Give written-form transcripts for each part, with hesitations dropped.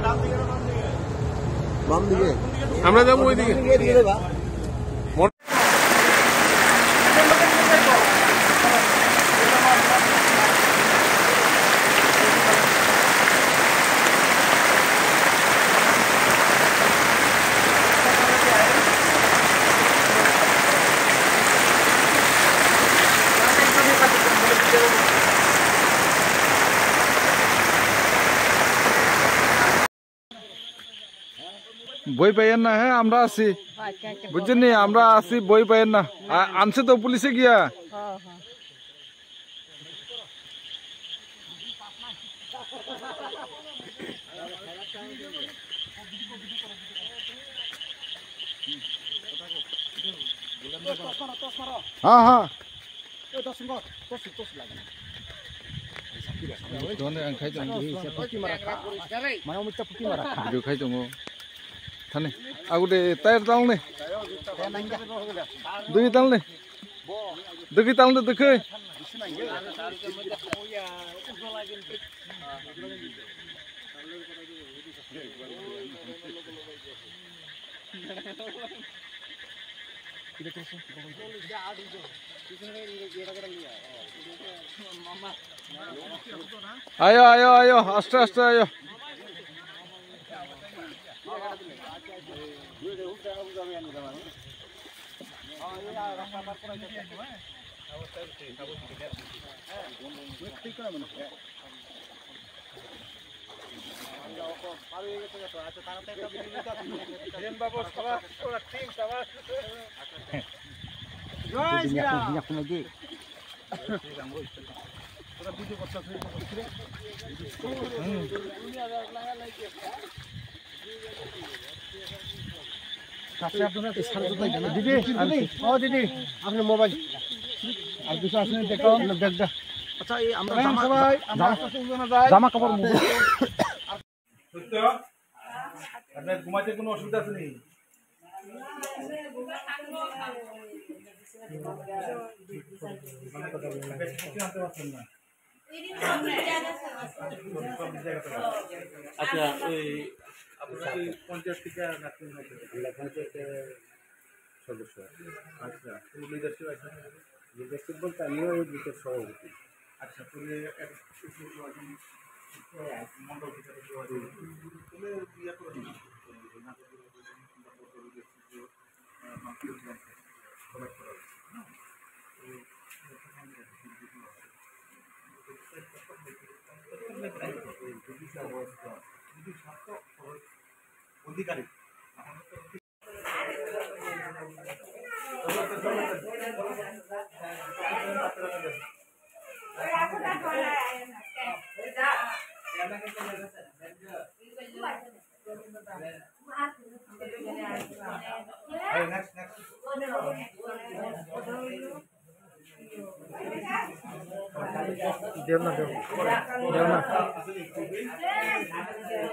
বাম দিকে আমরা যাবো ওইদিকে। বই পাইয়েন না, হ্যাঁ আমরা আছি, বুঝছেন নি, আমরা আছি, বই পাইয়েন না। আনছে তো পুলিশে গিয়া। হ্যাঁ হ্যাঁ খাই দङ थाने आगुटे टायर ताल्ने दुई ताल्ने दुखै ताल्ने दुखै आयो आयो आयो आस्ते आस्ते आयो दीदी ओ दीदी आपने मोबाइल আর কিছু আসলে দেখাও না ব্যাগটা। আচ্ছা এই আমরা জামা কাপড় মুখ সত্য আপনার ঘুমাতে কোনো অসুবিধা আছে নি? আচ্ছা ওই আপনার কি পঞ্চায়েত থেকে পঞ্চায়েতের সদস্য? আচ্ছা লিডারশিপ আছে? লিডারশিপ বলতে আমিও এই গ্রুপের সভাপতি। আচ্ছা তুমি মন্ডল ভিতরে ইয়ে করে অধিকারী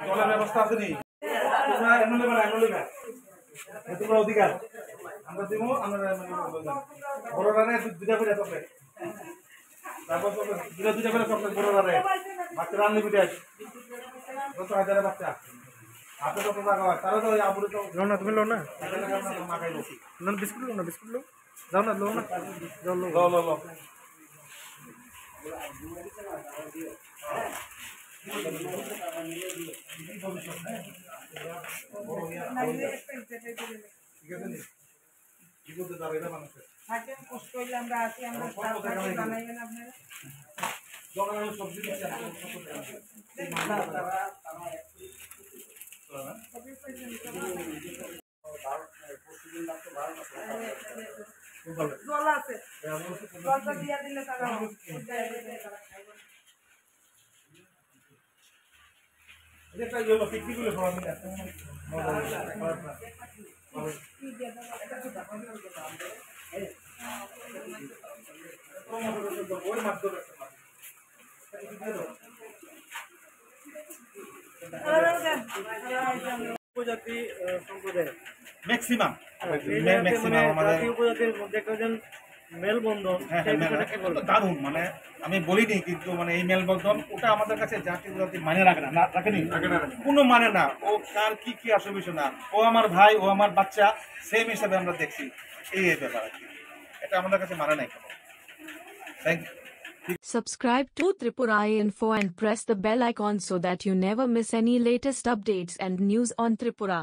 জলের ব্যবস্থা আছে নি? তোমরা অধিকার আমরা দিব, আমরা বড় রানে দুটা করে চকলেট, তারপর দুটা করে চকলেট বড় রানে বাচ্চারা আনলিমিটেড 10,000 বাচ্চা হাতে চকলেট লাগা হয়। তারা তো ওই আবুরে তো লো না, তুমি লো না, মাখাই লো না, বিস্কুট লো না, বিস্কুট লো যাও না, লো না, যাও লো লো লো লো ঠিক আছে নি? কি বলতে যাবে এটা মানুষের কষ্ট হইলে আমরা আসি, আমরা জানাইবেন আপনারা দোকানে সবজি দিচ্ছি জল আছে, জলটা দিয়ে দিলে তারা এটা ইয়েলো পিকনিকগুলো সবাই মিলে উপজাতি সম্প্রদায় ম্যাক্সিমাম আমাদের উপজাতির মধ্যে একজন মেলবন্ধন হ্যাঁ হ্যাঁ এটা তো দারুণ, মানে আমি বলিনি কিন্তু মানে এই মেলবন্ধন ওটা আমাদের কাছে জাতি মানে রাখে না, রাখেনি কোনো মানে না, ও কার কি কি আসে বিষয় না, ও আমার ভাই ও আমার বাচ্চা সেম হিসাবে আমরা দেখছি, এই ব্যাপার আর কি, এটা আমাদের কাছে মানে নাই কোনো। Thank you. Subscribe to Tripura Info and press the bell icon so that you never miss any latest updates and news on Tripura.